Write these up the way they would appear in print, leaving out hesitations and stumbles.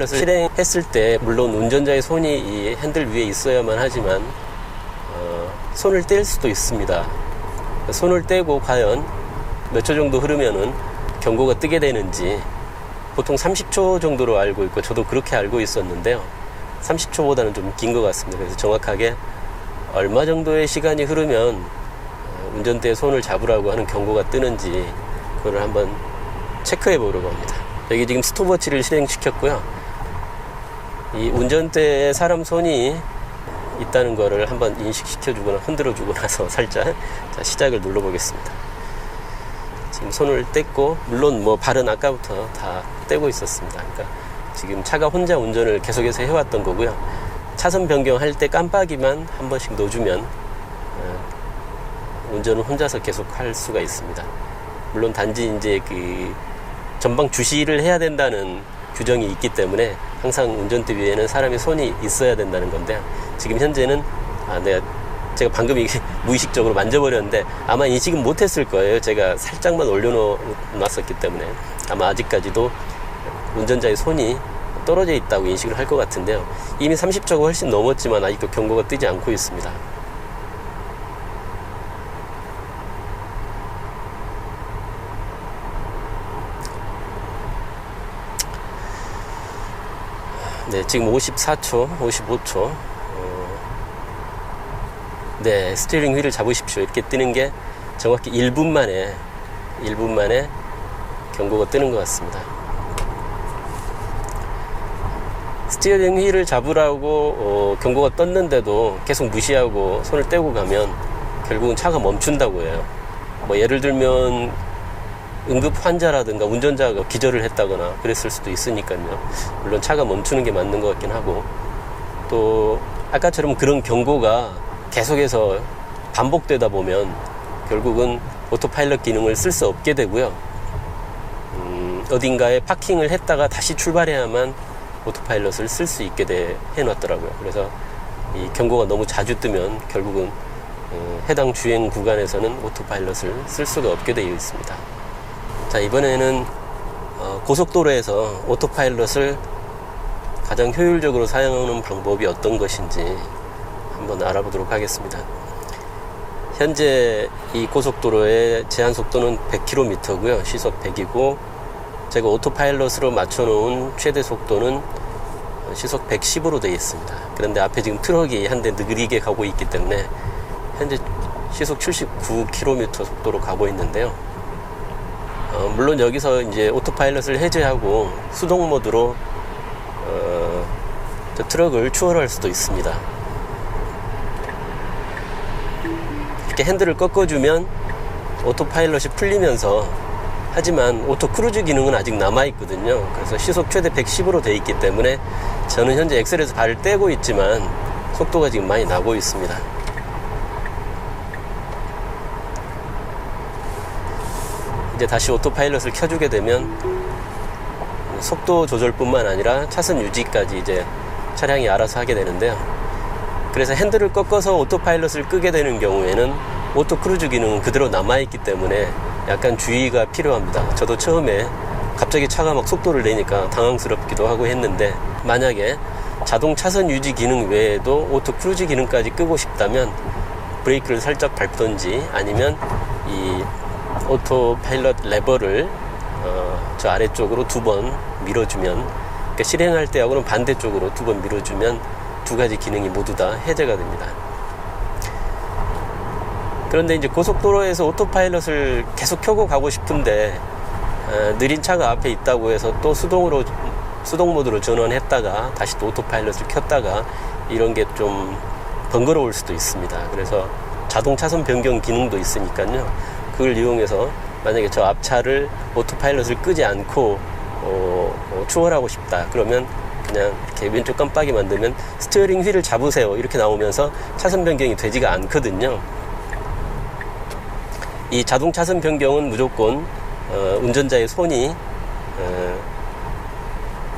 오토파일럿을 실행했을 때 물론 운전자의 손이 이 핸들 위에 있어야만 하지만 손을 뗄 수도 있습니다. 손을 떼고 과연 몇 초 정도 흐르면은 경고가 뜨게 되는지 보통 30초 정도로 알고 있고 저도 그렇게 알고 있었는데요. 30초보다는 좀 긴 것 같습니다. 그래서 정확하게 얼마 정도의 시간이 흐르면 운전대에 손을 잡으라고 하는 경고가 뜨는지 그거를 한번 체크해 보려고 합니다. 여기 지금 스톱워치를 실행시켰고요. 이 운전대에 사람 손이 있다는 거를 한번 인식시켜 주거나 흔들어 주고 나서 살짝 시작을 눌러 보겠습니다. 지금 손을 뗐고 물론 뭐 발은 아까부터 다 떼고 있었습니다. 그러니까 지금 차가 혼자 운전을 계속해서 해왔던 거고요. 차선 변경할 때 깜빡이만 한 번씩 넣어주면 운전을 혼자서 계속 할 수가 있습니다. 물론 단지 이제 그 전방 주시를 해야 된다는 규정이 있기 때문에 항상 운전대 위에는 사람의 손이 있어야 된다는 건데 지금 현재는 제가 방금 이게 무의식적으로 만져버렸는데 아마 인식은 못했을 거예요. 제가 살짝만 올려놨었기 때문에 아마 아직까지도 운전자의 손이 떨어져 있다고 인식을 할 것 같은데요. 이미 30초가 훨씬 넘었지만 아직도 경고가 뜨지 않고 있습니다. 네, 지금 54초, 55초. 네, 스티어링 휠을 잡으십시오. 이렇게 뜨는 게 정확히 1분 만에 경고가 뜨는 것 같습니다. 스티어링 휠을 잡으라고 경고가 떴는데도 계속 무시하고 손을 떼고 가면 결국은 차가 멈춘다고 해요. 뭐 예를 들면 응급 환자라든가 운전자가 기절을 했다거나 그랬을 수도 있으니까요. 물론 차가 멈추는 게 맞는 것 같긴 하고 또 아까처럼 그런 경고가 계속해서 반복되다 보면 결국은 오토파일럿 기능을 쓸 수 없게 되고요. 어딘가에 파킹을 했다가 다시 출발해야만 오토파일럿을 쓸 수 있게 해놨더라고요. 그래서 이 경고가 너무 자주 뜨면 결국은 해당 주행 구간에서는 오토파일럿을 쓸 수가 없게 되어 있습니다. 자, 이번에는 고속도로에서 오토파일럿을 가장 효율적으로 사용하는 방법이 어떤 것인지 한번 알아보도록 하겠습니다. 현재 이 고속도로의 제한 속도는 100km고요. 시속 100이고 제가 오토파일럿으로 맞춰놓은 최대 속도는 시속 110으로 되어 있습니다. 그런데 앞에 지금 트럭이 한 대 느리게 가고 있기 때문에 현재 시속 79km 속도로 가고 있는데요. 물론 여기서 이제 오토파일럿을 해제하고 수동 모드로 저 트럭을 추월할 수도 있습니다. 이렇게 핸들을 꺾어주면 오토파일럿이 풀리면서 하지만 오토 크루즈 기능은 아직 남아있거든요. 그래서 시속 최대 110으로 되어 있기 때문에 저는 현재 엑셀에서 발을 떼고 있지만 속도가 지금 많이 나고 있습니다. 이제 다시 오토파일럿을 켜주게 되면 속도 조절뿐만 아니라 차선 유지까지 이제 차량이 알아서 하게 되는데요. 그래서 핸들을 꺾어서 오토파일럿을 끄게 되는 경우에는 오토 크루즈 기능은 그대로 남아있기 때문에 약간 주의가 필요합니다. 저도 처음에 갑자기 차가 막 속도를 내니까 당황스럽기도 하고 했는데 만약에 자동 차선 유지 기능 외에도 오토 크루즈 기능까지 끄고 싶다면 브레이크를 살짝 밟던지 아니면 이 오토파일럿 레버를 저 아래쪽으로 2번 밀어주면 그러니까 실행할 때하고는 반대쪽으로 2번 밀어주면 두 가지 기능이 모두 다 해제가 됩니다. 그런데 이제 고속도로에서 오토파일럿을 계속 켜고 가고 싶은데 느린 차가 앞에 있다고 해서 또 수동 모드로 전원했다가 다시 또 오토파일럿을 켰다가 이런 게 좀 번거로울 수도 있습니다. 그래서 자동 차선 변경 기능도 있으니까요. 그걸 이용해서 만약에 저 앞차를 오토파일럿을 끄지 않고 추월하고 싶다 그러면 그냥 이렇게 왼쪽 깜빡이 만들면 스티어링 휠을 잡으세요 이렇게 나오면서 차선 변경이 되지가 않거든요. 이 자동 차선 변경은 무조건 운전자의 손이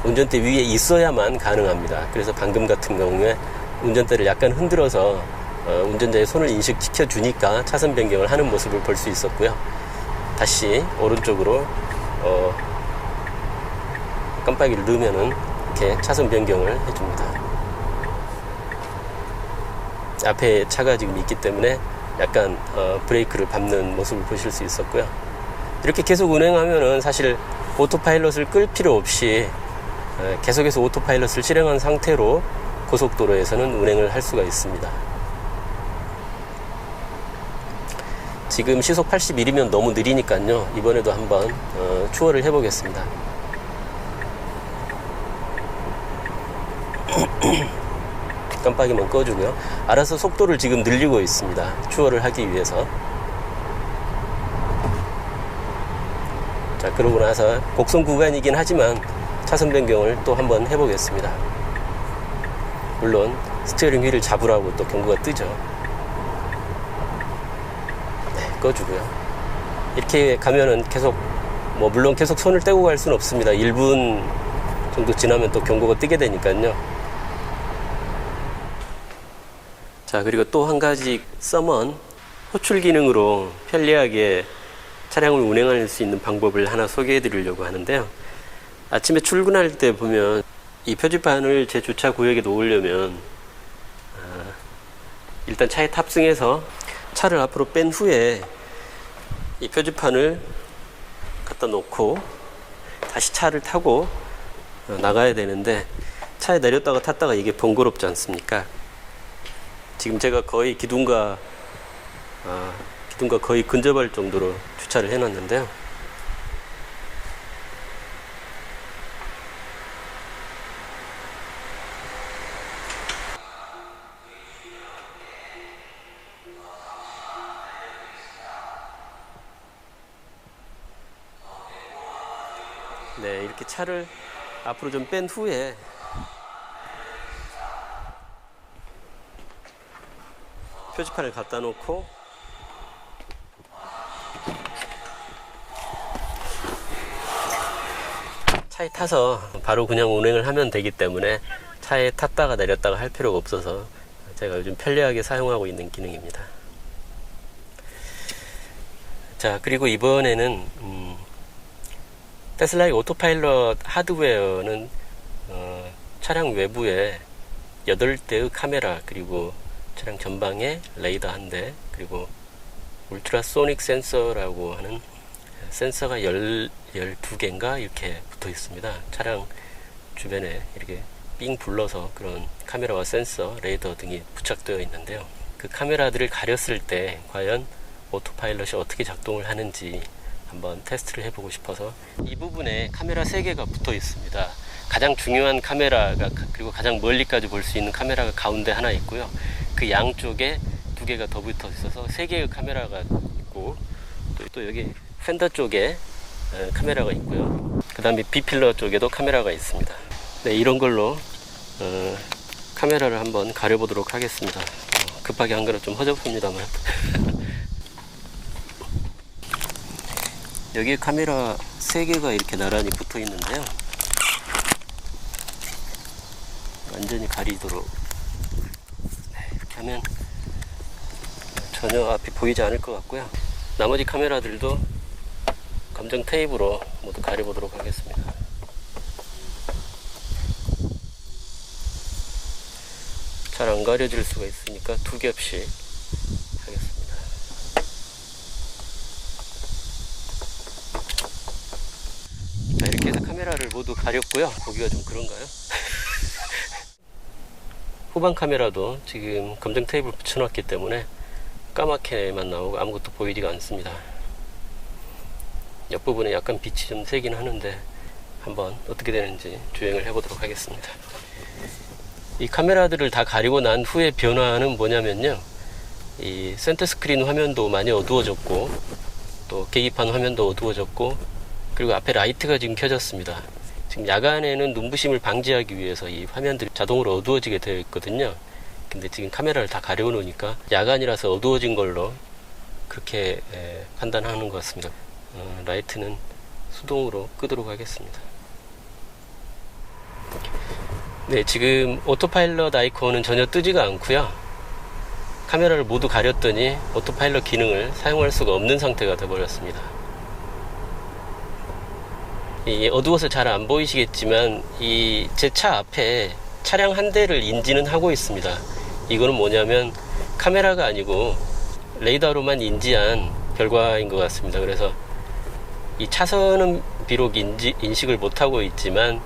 운전대 위에 있어야만 가능합니다. 그래서 방금 같은 경우에 운전대를 약간 흔들어서 운전자의 손을 인식시켜 주니까 차선 변경을 하는 모습을 볼 수 있었고요. 다시 오른쪽으로 깜빡이를 넣으면은 이렇게 차선 변경을 해줍니다. 앞에 차가 지금 있기 때문에 약간 브레이크를 밟는 모습을 보실 수 있었고요. 이렇게 계속 운행하면은 사실 오토파일럿을 끌 필요 없이 계속해서 오토파일럿을 실행한 상태로 고속도로에서는 운행을 할 수가 있습니다. 지금 시속 81이면 너무 느리니까요, 이번에도 한번 추월을 해 보겠습니다. 깜빡이만 꺼주고요. 알아서 속도를 지금 늘리고 있습니다. 추월을 하기 위해서. 자, 그러고 나서 곡선 구간이긴 하지만 차선 변경을 또 한번 해보겠습니다. 물론 스티어링 휠을 잡으라고 또 경고가 뜨죠. 네, 꺼주고요. 이렇게 가면은 계속 물론 계속 손을 떼고 갈 수는 없습니다. 1분 정도 지나면 또 경고가 뜨게 되니까요. 자, 그리고 또 한 가지 서먼 호출 기능으로 편리하게 차량을 운행할 수 있는 방법을 하나 소개해 드리려고 하는데요. 아침에 출근할 때 보면 이 표지판을 제 주차 구역에 놓으려면 일단 차에 탑승해서 차를 앞으로 뺀 후에 이 표지판을 갖다 놓고 다시 차를 타고 나가야 되는데, 차에 내렸다가 탔다가 이게 번거롭지 않습니까? 지금 제가 거의 기둥과 거의 근접할 정도로 주차를 해놨는데요. 네, 이렇게 차를 앞으로 좀 뺀 후에 표지판을 갖다 놓고 차에 타서 바로 그냥 운행을 하면 되기 때문에 차에 탔다가 내렸다가 할 필요가 없어서 제가 요즘 편리하게 사용하고 있는 기능입니다. 자, 그리고 이번에는 테슬라의 오토파일럿 하드웨어는 차량 외부에 8대의 카메라, 그리고 차량 전방에 레이더 1대, 그리고 울트라소닉 센서라고 하는 센서가 12개인가 이렇게 붙어 있습니다. 차량 주변에 이렇게 삥 불러서 그런 카메라와 센서, 레이더 등이 부착되어 있는데요. 그 카메라들을 가렸을 때 과연 오토파일럿이 어떻게 작동을 하는지 한번 테스트를 해보고 싶어서 이 부분에 카메라 3개가 붙어 있습니다. 가장 중요한 카메라가, 그리고 가장 멀리까지 볼 수 있는 카메라가 가운데 하나 있고요. 그 양쪽에 2개가 더 붙어 있어서 3개의 카메라가 있고, 또 여기 펜더 쪽에 카메라가 있고요. 그 다음에 B필러 쪽에도 카메라가 있습니다. 네, 이런 걸로 카메라를 한번 가려보도록 하겠습니다. 급하게 한 거는 좀 허접합니다만 여기에 카메라 3개가 이렇게 나란히 붙어 있는데요. 완전히 가리도록 이렇게 하면 전혀 앞이 보이지 않을 것 같고요. 나머지 카메라들도 검정 테이프로 모두 가려보도록 하겠습니다. 잘 안 가려질 수가 있으니까 2겹씩 하겠습니다. 자, 이렇게 해서 카메라를 모두 가렸고요. 보기가 좀 그런가요? 후방 카메라도 지금 검정 테이프를 붙여놨기 때문에 까맣게만 나오고 아무것도 보이지가 않습니다. 옆부분에 약간 빛이 좀 새긴 하는데 한번 어떻게 되는지 주행을 해보도록 하겠습니다. 이 카메라들을 다 가리고 난 후에 변화는 뭐냐면요, 이 센터 스크린 화면도 많이 어두워졌고, 또 계기판 화면도 어두워졌고, 그리고 앞에 라이트가 지금 켜졌습니다. 지금 야간에는 눈부심을 방지하기 위해서 이 화면들이 자동으로 어두워지게 되어 있거든요. 근데 지금 카메라를 다 가려 놓으니까 야간이라서 어두워진 걸로 그렇게 판단하는 것 같습니다. 라이트는 수동으로 끄도록 하겠습니다. 네, 지금 오토파일럿 아이콘은 전혀 뜨지가 않고요. 카메라를 모두 가렸더니 오토파일럿 기능을 사용할 수가 없는 상태가 되어버렸습니다. 이 어두워서 잘 안 보이시겠지만 이 제 차 앞에 차량 한 대를 인지는 하고 있습니다. 이거는 뭐냐면 카메라가 아니고 레이더로만 인지한 결과인 것 같습니다. 그래서 이 차선은 비록 인식을 못하고 있지만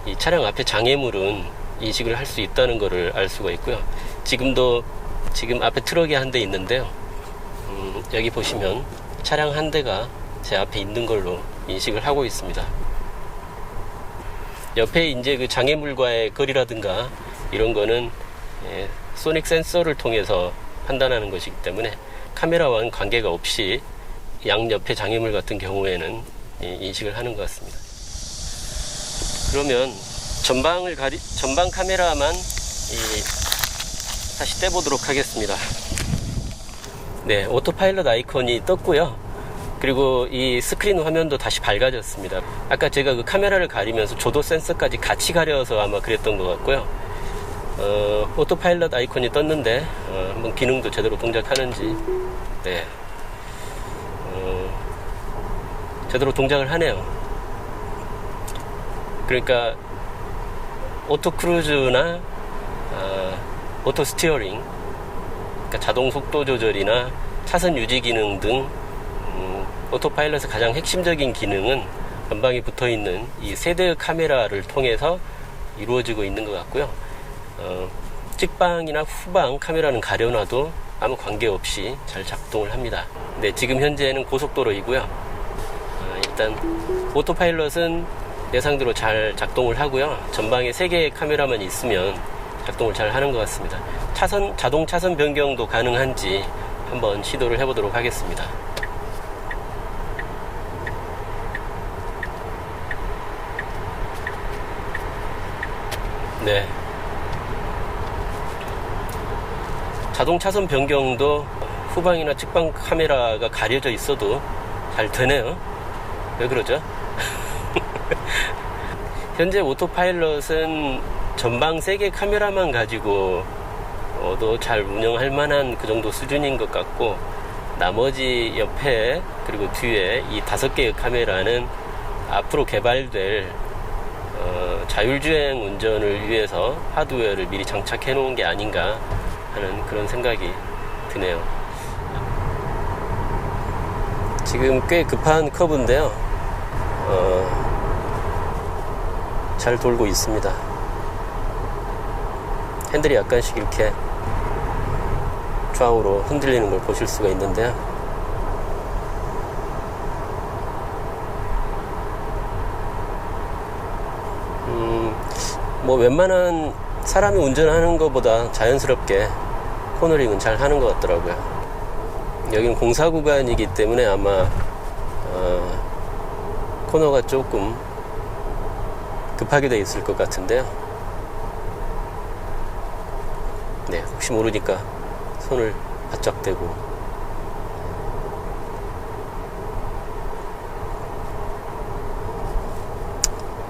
이 차량 앞에 장애물은 인식을 할 수 있다는 것을 알 수가 있고요. 지금 앞에 트럭이 한 대 있는데요. 여기 보시면 차량 한 대가 제 앞에 있는 걸로 인식을 하고 있습니다. 옆에 이제 그 장애물과의 거리라든가 이런 거는 소닉 센서를 통해서 판단하는 것이기 때문에 카메라와는 관계가 없이 양옆에 장애물 같은 경우에는 인식을 하는 것 같습니다. 그러면 전방 카메라만 다시 떼보도록 하겠습니다. 네, 오토파일럿 아이콘이 떴고요. 그리고 이 스크린 화면도 다시 밝아졌습니다. 아까 제가 그 카메라를 가리면서 조도 센서까지 같이 가려서 아마 그랬던 것 같고요. 오토파일럿 아이콘이 떴는데 한번 기능도 제대로 동작하는지. 네, 제대로 동작을 하네요. 그러니까 오토 크루즈나 오토 스티어링, 그러니까 자동 속도 조절이나 차선 유지 기능 등 오토파일럿의 가장 핵심적인 기능은 전방에 붙어있는 이 세대의 카메라를 통해서 이루어지고 있는 것 같고요. 직방이나 후방 카메라는 가려놔도 아무 관계없이 잘 작동을 합니다. 네, 지금 현재는 고속도로이고요. 일단 오토파일럿은 예상대로 잘 작동을 하고요. 전방에 3개의 카메라만 있으면 작동을 잘 하는 것 같습니다. 자동 차선 변경도 가능한지 한번 시도를 해보도록 하겠습니다. 네, 자동 차선 변경도 후방이나 측방 카메라가 가려져 있어도 잘 되네요. 왜 그러죠? 현재 오토파일럿은 전방 3개 카메라만 가지고도 잘 운영할 만한 그 정도 수준인 것 같고, 나머지 옆에 그리고 뒤에 이 5개의 카메라는 앞으로 개발될 자율주행 운전을 위해서 하드웨어를 미리 장착해 놓은 게 아닌가 하는 그런 생각이 드네요. 지금 꽤 급한 커브인데요. 잘 돌고 있습니다. 핸들이 약간씩 이렇게 좌우로 흔들리는 걸 보실 수가 있는데요. 뭐 웬만한 사람이 운전하는 것보다 자연스럽게 코너링은 잘 하는 것 같더라고요. 여기는 공사 구간이기 때문에 아마 코너가 조금 급하게 돼 있을 것 같은데요. 네, 혹시 모르니까 손을 바짝 대고.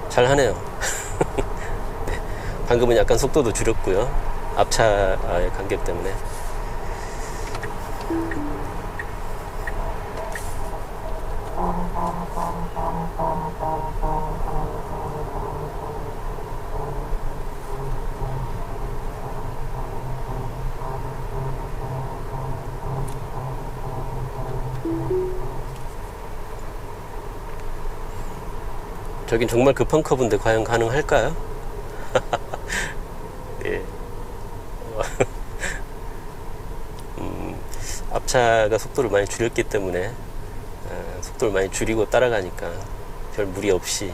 잘 하네요. 네, 방금은 약간 속도도 줄였고요. 앞차의 간격 때문에. 저긴 정말 급한 커브인데 과연 가능할까요? 예. 앞차가 속도를 많이 줄였기 때문에 속도를 많이 줄이고 따라가니까 별 무리 없이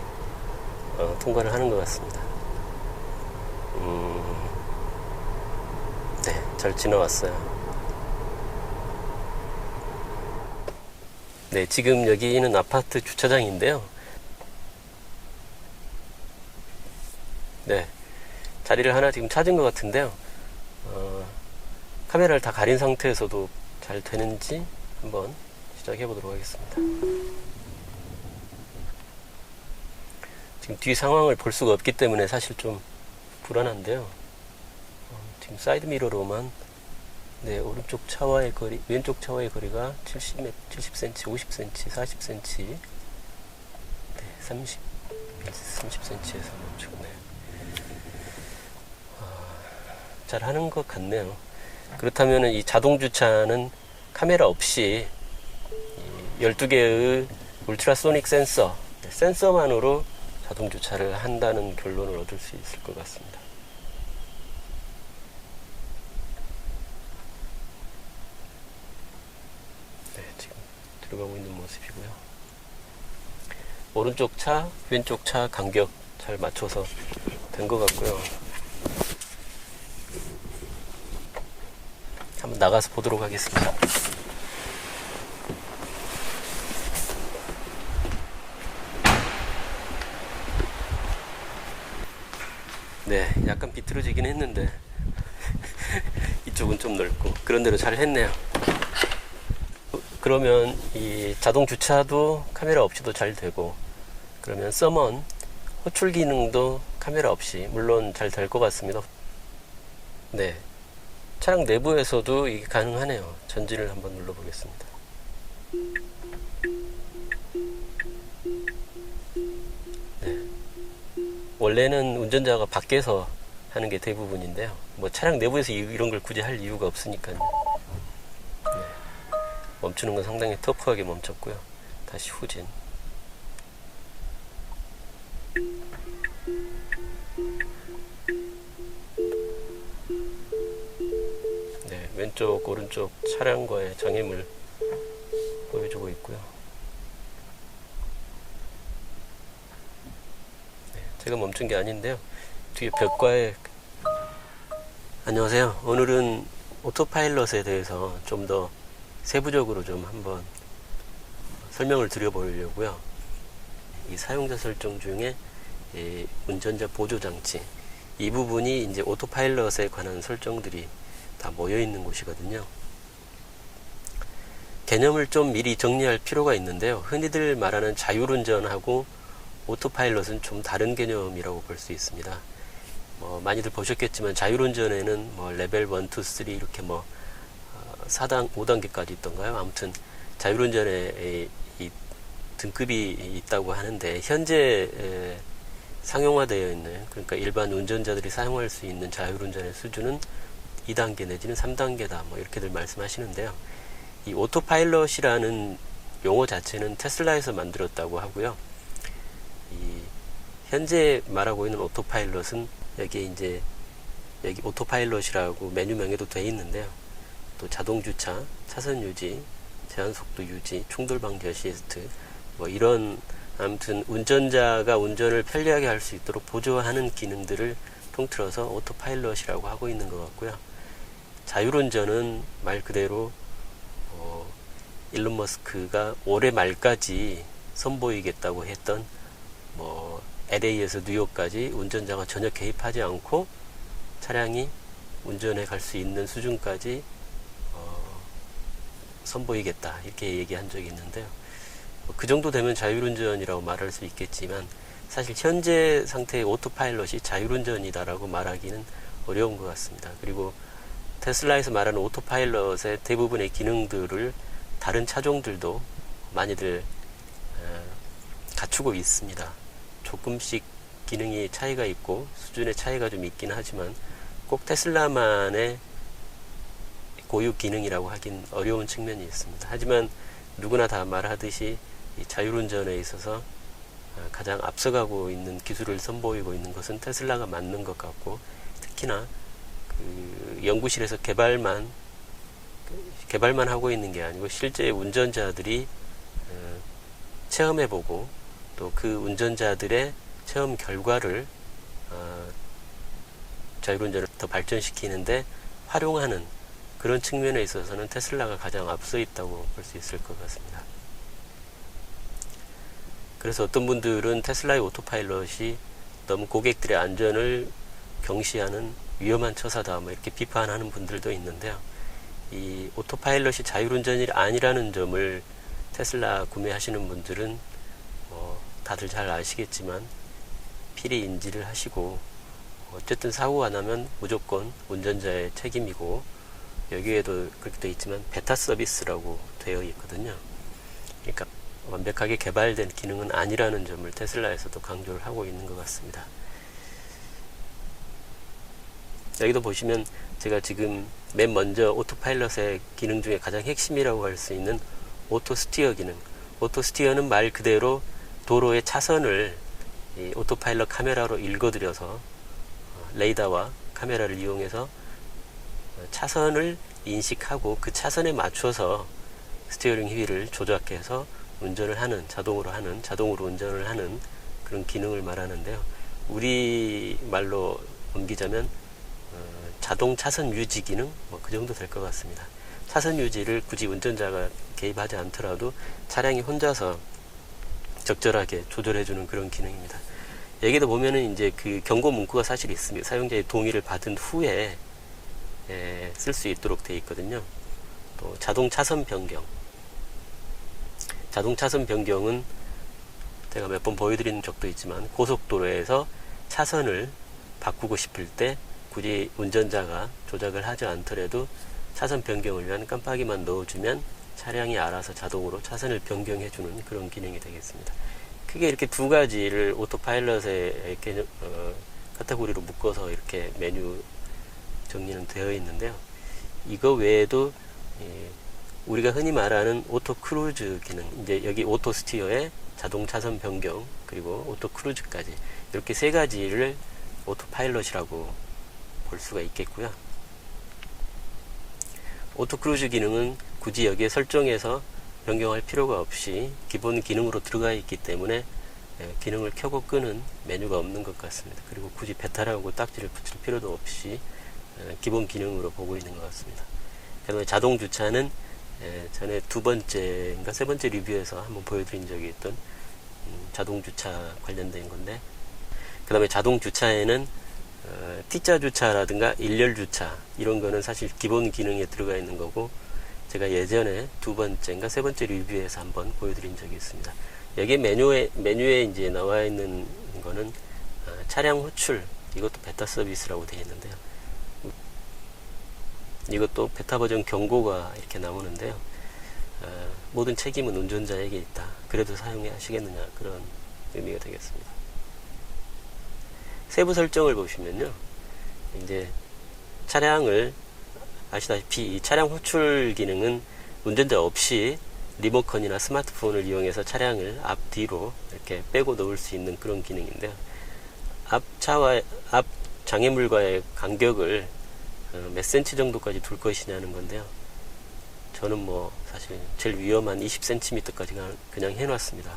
통과를 하는 것 같습니다. 네, 잘 지나왔어요. 네, 지금 여기는 아파트 주차장인데요. 네, 자리를 하나 지금 찾은 것 같은데요. 카메라를 다 가린 상태에서도 잘 되는지 한번 시작해 보도록 하겠습니다. 지금 뒤 상황을 볼 수가 없기 때문에 사실 좀 불안한데요. 지금 사이드 미러로만, 네, 오른쪽 차와의 거리, 왼쪽 차와의 거리가 70cm, 50cm, 40cm, 네, 30, 30cm에서 멈추네. 잘 하는 것 같네요. 그렇다면 이 자동 주차는 카메라 없이 12개의 울트라소닉 센서만으로 자동 주차를 한다는 결론을 얻을 수 있을 것 같습니다. 네, 지금 들어가고 있는 모습이고요. 오른쪽 차, 왼쪽 차 간격 잘 맞춰서 된 것 같고요. 한번 나가서 보도록 하겠습니다. 네, 약간 비틀어지긴 했는데 이쪽은 좀 넓고 그런 대로 잘 했네요. 그러면 이 자동 주차도 카메라 없이도 잘 되고, 그러면 서먼 호출 기능도 카메라 없이 물론 잘 될 것 같습니다. 네, 차량 내부에서도 이게 가능하네요. 전진을 한번 눌러보겠습니다. 네, 원래는 운전자가 밖에서 하는 게 대부분인데요. 뭐 차량 내부에서 이런 걸 굳이 할 이유가 없으니까요. 네, 멈추는 건 상당히 터프하게 멈췄고요. 다시 후진. 네, 왼쪽 오른쪽 차량과의 장애물 보여주고 있고요. 네, 제가 멈춘 게 아닌데요. 뒤에 벽과의 안녕하세요. 오늘은 오토파일럿에 대해서 좀 더 세부적으로 좀 한번 설명을 드려보려고요. 이 사용자 설정 중에 운전자 보조 장치, 이 부분이 이제 오토파일럿에 관한 설정들이 다 모여 있는 곳이거든요. 개념을 좀 미리 정리할 필요가 있는데요. 흔히들 말하는 자율운전하고 오토파일럿은 좀 다른 개념이라고 볼 수 있습니다. 많이들 보셨겠지만 자율운전에는 레벨 1, 2, 3 이렇게 4단, 5단계까지 있던가요? 아무튼 자율운전에 이 등급이 있다고 하는데, 현재 상용화되어 있는, 그러니까 일반 운전자들이 사용할 수 있는 자율운전의 수준은 2단계 내지는 3단계다 이렇게들 말씀하시는데요. 이 오토파일럿이라는 용어 자체는 테슬라에서 만들었다고 하고요. 이 현재 말하고 있는 오토파일럿은 여기 오토파일럿이라고 메뉴명에도 되어 있는데요. 또 자동 주차, 차선 유지, 제한 속도 유지, 충돌 방지 어시스트, 이런 아무튼 운전자가 운전을 편리하게 할 수 있도록 보조하는 기능들을 통틀어서 오토파일럿이라고 하고 있는 것 같고요. 자율운전은 말 그대로 일론 머스크가 올해 말까지 선보이겠다고 했던 LA에서 뉴욕까지 운전자가 전혀 개입하지 않고 차량이 운전해 갈 수 있는 수준까지 선보이겠다, 이렇게 얘기한 적이 있는데요. 그 정도 되면 자율운전이라고 말할 수 있겠지만, 사실 현재 상태의 오토파일럿이 자율운전이다라고 말하기는 어려운 것 같습니다. 그리고 테슬라에서 말하는 오토파일럿의 대부분의 기능들을 다른 차종들도 많이들 갖추고 있습니다. 조금씩 기능이 차이가 있고 수준의 차이가 좀 있긴 하지만 꼭 테슬라만의 고유 기능이라고 하긴 어려운 측면이 있습니다. 하지만 누구나 다 말하듯이 이 자율운전에 있어서 가장 앞서가고 있는 기술을 선보이고 있는 것은 테슬라가 맞는 것 같고, 특히나 그 연구실에서 개발만 하고 있는 게 아니고 실제 운전자들이 체험해보고 또 그 운전자들의 체험 결과를 자율운전을 더 발전시키는데 활용하는 그런 측면에 있어서는 테슬라가 가장 앞서 있다고 볼 수 있을 것 같습니다. 그래서 어떤 분들은 테슬라의 오토파일럿이 너무 고객들의 안전을 경시하는 위험한 처사다 이렇게 비판하는 분들도 있는데요. 이 오토파일럿이 자율운전이 아니라는 점을 테슬라 구매하시는 분들은 다들 잘 아시겠지만 필히 인지를 하시고, 어쨌든 사고가 나면 무조건 운전자의 책임이고, 여기에도 그렇게 되어 있지만 베타 서비스라고 되어 있거든요. 그러니까 완벽하게 개발된 기능은 아니라는 점을 테슬라에서도 강조를 하고 있는 것 같습니다. 여기도 보시면 제가 지금 맨 먼저 오토파일럿의 기능 중에 가장 핵심이라고 할 수 있는 오토 스티어 기능. 오토 스티어는 말 그대로 도로의 차선을 이 오토파일럿 카메라로 읽어들여서 레이더와 카메라를 이용해서 차선을 인식하고 그 차선에 맞춰서 스티어링 휠을 조작해서 운전을 하는, 자동으로 운전을 하는 그런 기능을 말하는데요. 우리 말로 옮기자면 자동 차선 유지 기능, 그 정도 될 것 같습니다. 차선 유지를 굳이 운전자가 개입하지 않더라도 차량이 혼자서 적절하게 조절해주는 그런 기능입니다. 여기도 보면은 이제 그 경고 문구가 사실 있습니다. 사용자의 동의를 받은 후에 쓸 수 있도록 되어 있거든요. 또 자동 차선 변경. 자동 차선 변경은 제가 몇 번 보여드린 적도 있지만 고속도로에서 차선을 바꾸고 싶을 때 굳이 운전자가 조작을 하지 않더라도 차선 변경을 위한 깜빡이만 넣어주면 차량이 알아서 자동으로 차선을 변경해주는 그런 기능이 되겠습니다. 크게 이렇게 두 가지를 오토파일럿의 카테고리로 묶어서 이렇게 메뉴 정리는 되어 있는데요. 이거 외에도 우리가 흔히 말하는 오토 크루즈 기능, 이제 여기 오토 스티어에 자동 차선 변경 그리고 오토 크루즈까지 이렇게 세 가지를 오토파일럿이라고 볼 수가 있겠고요. 오토 크루즈 기능은 굳이 여기에 설정해서 변경할 필요가 없이 기본 기능으로 들어가 있기 때문에 기능을 켜고 끄는 메뉴가 없는 것 같습니다. 그리고 굳이 배탈하고 딱지를 붙일 필요도 없이 기본 기능으로 보고 있는 것 같습니다. 그 다음에 자동 주차는 전에 두 번째인가 세 번째 리뷰에서 한번 보여드린 적이 있던 자동 주차 관련된 건데, 그 다음에 자동 주차에는 T자 주차라든가 일렬 주차 이런 거는 사실 기본 기능에 들어가 있는 거고, 제가 예전에 두 번째인가 세 번째 리뷰에서 한번 보여드린 적이 있습니다. 여기 메뉴에 이제 나와 있는 거는 차량 호출, 이것도 베타 서비스라고 되어 있는데요. 이것도 베타 버전 경고가 이렇게 나오는데요. 모든 책임은 운전자에게 있다. 그래도 사용해 하시겠느냐, 그런 의미가 되겠습니다. 세부 설정을 보시면요, 이제 차량을 아시다시피 이 차량 호출 기능은 운전자 없이 리모컨이나 스마트폰을 이용해서 차량을 앞뒤로 이렇게 빼고 넣을 수 있는 그런 기능인데요. 앞 장애물과의 간격을 몇 센치 정도까지 둘 것이냐는 건데요. 저는 뭐 사실 제일 위험한 20cm까지 그냥 해놨습니다.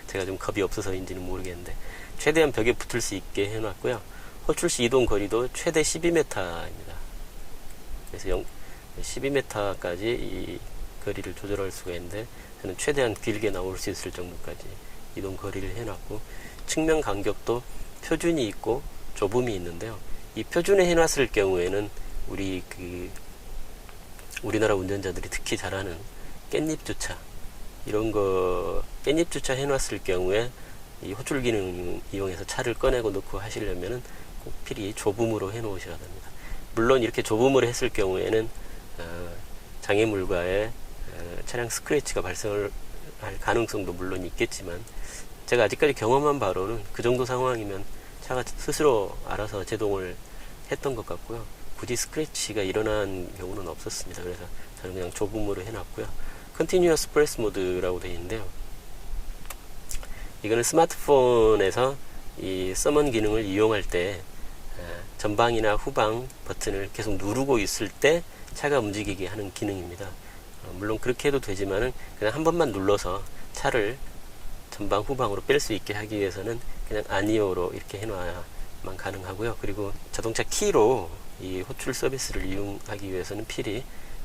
제가 좀 겁이 없어서인지는 모르겠는데 최대한 벽에 붙을 수 있게 해놨고요. 호출시 이동 거리도 최대 12m입니다. 그래서 12m까지 이 거리를 조절할 수가 있는데, 저는 최대한 길게 나올 수 있을 정도까지 이동 거리를 해놨고, 측면 간격도 표준이 있고 좁음이 있는데요. 이 표준에 해놨을 경우에는 우리나라 운전자들이 특히 잘하는 깻잎 주차, 이런 거 깻잎 주차 해놨을 경우에 이 호출 기능 이용해서 차를 꺼내고 넣고 하시려면은 꼭 필히 좁음으로 해 놓으셔야 됩니다. 물론 이렇게 좁음으로 했을 경우에는 장애물과의 차량 스크래치가 발생할 가능성도 물론 있겠지만, 제가 아직까지 경험한 바로는 그 정도 상황이면 차가 스스로 알아서 제동을 했던 것 같고요. 굳이 스크래치가 일어난 경우는 없었습니다. 그래서 저는 그냥 좁음으로 해놨고요. Continuous Press 모드라고 되어 있는데요. 이거는 스마트폰에서 이 서먼 기능을 이용할 때 전방이나 후방 버튼을 계속 누르고 있을 때 차가 움직이게 하는 기능입니다. 물론 그렇게 해도 되지만은 그냥 한 번만 눌러서 차를 전방 후방으로 뺄 수 있게 하기 위해서는 그냥 아니오로 이렇게 해놔야만 가능하고요. 그리고 자동차 키로 이 호출 서비스를 이용하기 위해서는 필히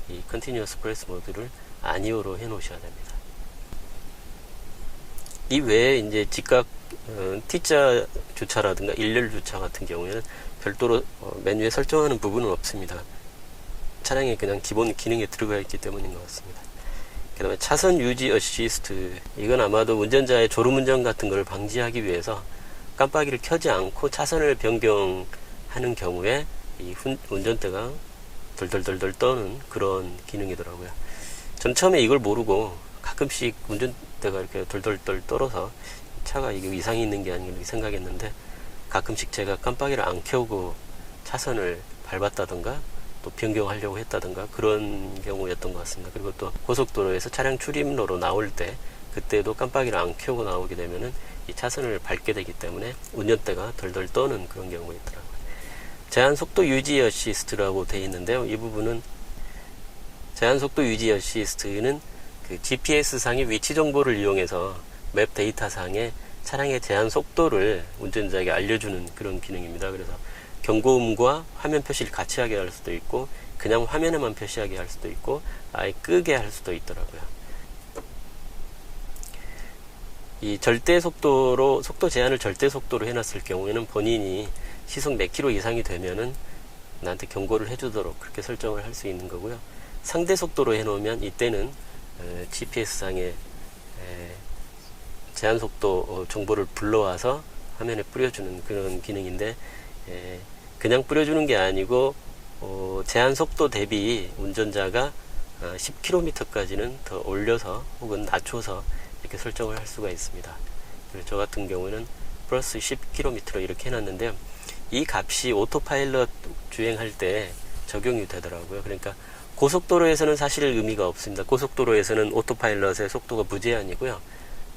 이 Continuous Press 모드를 아니오로 해 놓으셔야 됩니다. 이 외에 이제 직각 T자 주차라든가 일렬 주차 같은 경우에는 별도로 메뉴에 설정하는 부분은 없습니다. 차량의 그냥 기본 기능에 들어가 있기 때문인 것 같습니다. 그 다음에 차선 유지 어시스트, 이건 아마도 운전자의 졸음운전 같은 걸 방지하기 위해서 깜빡이를 켜지 않고 차선을 변경하는 경우에 이 운전대가 덜덜덜덜 떠는 그런 기능이더라고요. 전 처음에 이걸 모르고 가끔씩 운전대가 이렇게 돌돌돌 떨어서 차가 이게 이상이 있는 게 아닌가 생각했는데, 가끔씩 제가 깜빡이를 안 켜고 차선을 밟았다던가 또 변경하려고 했다던가 그런 경우였던 것 같습니다. 그리고 또 고속도로에서 차량 출입로로 나올 때 그때도 깜빡이를 안 켜고 나오게 되면은 이 차선을 밟게 되기 때문에 운전대가 덜덜 떠는 그런 경우가 있더라고요. 제한 속도 유지 어시스트라고 되어 있는데요. 이 부분은 제한 속도 유지 어시스트는 그 GPS 상의 위치 정보를 이용해서 맵 데이터 상의 차량의 제한 속도를 운전자에게 알려주는 그런 기능입니다. 그래서 경고음과 화면 표시를 같이 하게 할 수도 있고, 그냥 화면에만 표시하게 할 수도 있고, 아예 끄게 할 수도 있더라고요. 이 절대 속도로, 속도 제한을 절대 속도로 해놨을 경우에는 본인이 시속 몇 킬로 이상이 되면은 나한테 경고를 해주도록 그렇게 설정을 할 수 있는 거고요. 상대 속도로 해놓으면 이때는 GPS상의 제한 속도 정보를 불러와서 화면에 뿌려주는 그런 기능인데, 그냥 뿌려주는 게 아니고 제한 속도 대비 운전자가 10km까지는 더 올려서 혹은 낮춰서 이렇게 설정을 할 수가 있습니다. 그래서 저 같은 경우는 플러스 10km로 이렇게 해놨는데요. 이 값이 오토파일럿 주행할 때 적용이 되더라고요. 그러니까 고속도로에서는 사실 의미가 없습니다. 고속도로에서는 오토파일럿의 속도가 무제한이고요.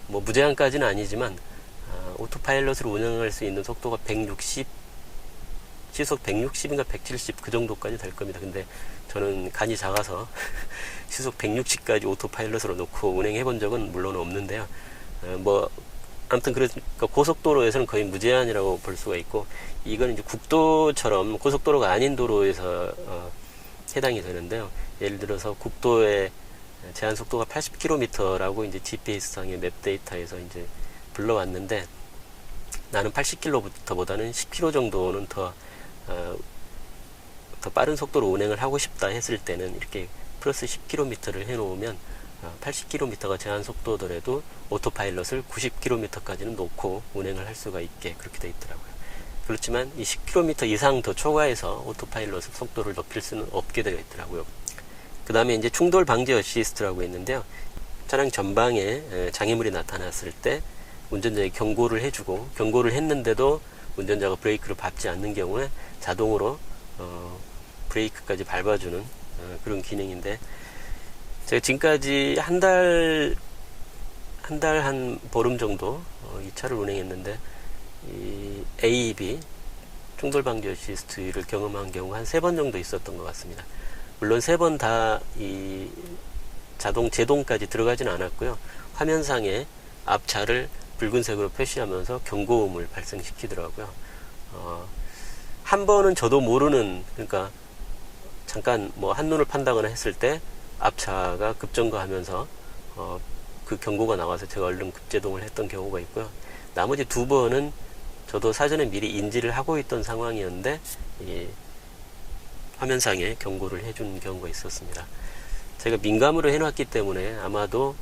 뭐 무제한까지는 아니지만 오토파일럿을 운영할 수 있는 속도가 160, 시속 160인가 170 그 정도까지 될 겁니다. 근데 저는 간이 작아서 시속 160까지 오토파일럿으로 놓고 운행해 본 적은 물론 없는데요. 뭐 아무튼 그러니까 고속도로에서는 거의 무제한이라고 볼 수가 있고, 이건 이제 국도처럼 고속도로가 아닌 도로에서 해당이 되는데요. 예를 들어서 국도의 제한 속도가 80km라고 이제 GPS상의 맵 데이터에서 이제 불러왔는데, 나는 80km보다는 10km 정도는 더 빠른 속도로 운행을 하고 싶다 했을 때는 이렇게 플러스 10km를 해놓으면 80km가 제한 속도더라도 오토파일럿을 90km까지는 놓고 운행을 할 수가 있게 그렇게 되어 있더라고요. 그렇지만 이 10km 이상 더 초과해서 오토파일럿 속도를 높일 수는 없게 되어 있더라고요. 그 다음에 이제 충돌 방지 어시스트라고 있는데요. 차량 전방에 장애물이 나타났을 때 운전자에게 경고를 해주고, 경고를 했는데도 운전자가 브레이크를 밟지 않는 경우에 자동으로 브레이크까지 밟아주는 그런 기능인데, 제가 지금까지 한 달 한 보름 정도 이 차를 운행했는데, 이 AEB 충돌 방지 어시스트를 경험한 경우가 한 3번 정도 있었던 것 같습니다. 물론 3번 다 이 자동 제동까지 들어가진 않았고요. 화면상에 앞차를 붉은색으로 표시하면서 경고음을 발생시키더라고요. 한 번은 저도 모르는, 그러니까 잠깐 뭐 한눈을 판다거나 했을 때 앞차가 급정거하면서 그 경고가 나와서 제가 얼른 급제동을 했던 경우가 있고요. 나머지 2번은 저도 사전에 미리 인지를 하고 있던 상황이었는데 이 화면상에 경고를 해준 경우가 있었습니다. 제가 민감으로 해놨기 때문에 아마도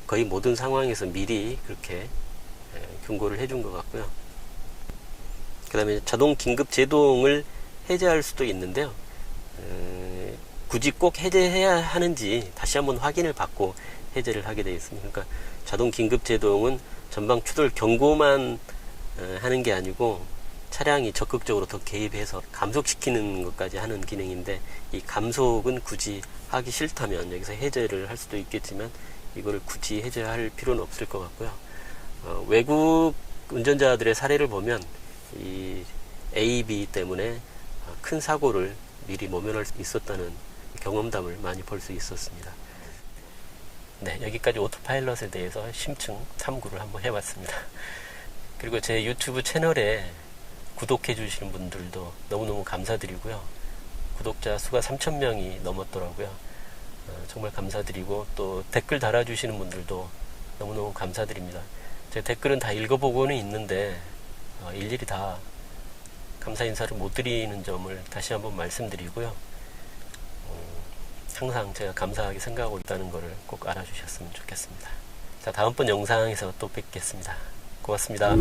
거의 모든 상황에서 미리 그렇게 경고를 해준 것 같고요. 그 다음에 자동 긴급 제동을 해제할 수도 있는데요. 굳이 꼭 해제해야 하는지 다시 한번 확인을 받고 해제를 하게 되어 있습니다. 그러니까 자동 긴급 제동은 전방 추돌 경고만 하는 게 아니고 차량이 적극적으로 더 개입해서 감속시키는 것까지 하는 기능인데, 이 감속은 굳이 하기 싫다면 여기서 해제를 할 수도 있겠지만 이거를 굳이 해제할 필요는 없을 것 같고요. 외국 운전자들의 사례를 보면 이 AEB 때문에 큰 사고를 미리 모면할 수 있었다는 경험담을 많이 볼 수 있었습니다. 네, 여기까지 오토파일럿에 대해서 심층 탐구를 한번 해봤습니다. 그리고 제 유튜브 채널에 구독해 주시는 분들도 너무너무 감사드리고요. 구독자 수가 3,000명이 넘었더라고요. 정말 감사드리고, 또 댓글 달아주시는 분들도 너무너무 감사드립니다. 제 댓글은 다 읽어보고는 있는데 일일이 다 감사 인사를 못 드리는 점을 다시 한번 말씀드리고요. 항상 제가 감사하게 생각하고 있다는 것을 꼭 알아주셨으면 좋겠습니다. 자, 다음번 영상에서 또 뵙겠습니다. 고맙습니다.